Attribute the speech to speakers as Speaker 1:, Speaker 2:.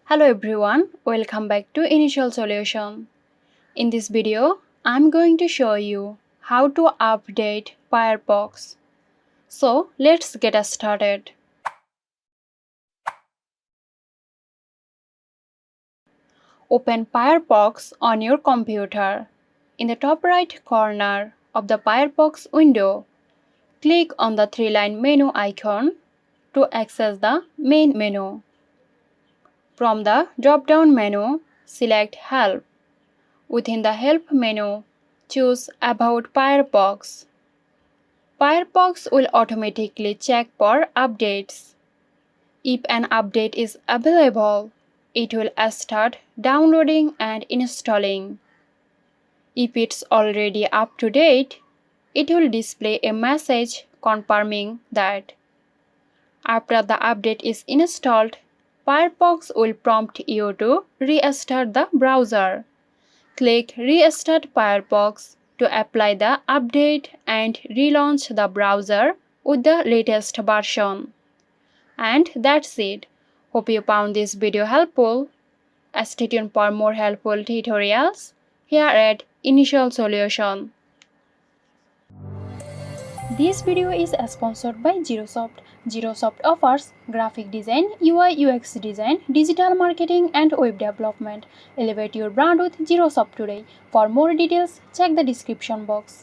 Speaker 1: Hello everyone, welcome back to Initial Solution. In this video, I'm going to show you how to update Firefox. So let's get us started. Open Firefox on your computer. In the top right corner of the Firefox window, click on the three-line menu icon to access the main menu. From the drop-down menu, select Help. Within the Help menu, choose About Firefox. Firefox will automatically check for updates. If an update is available, it will start downloading and installing. If it's already up to date, it will display a message confirming that. After the update is installed, Firefox will prompt you to restart the browser. Click Restart Firefox to apply the update and relaunch the browser with the latest version. And that's it. Hope you found this video helpful. Stay tuned for more helpful tutorials here at Initial Solution. This video is sponsored by Zerosoft. Zerosoft offers graphic design, UI UX design, digital marketing and web development. Elevate your brand with Zerosoft today. For more details, check the description box.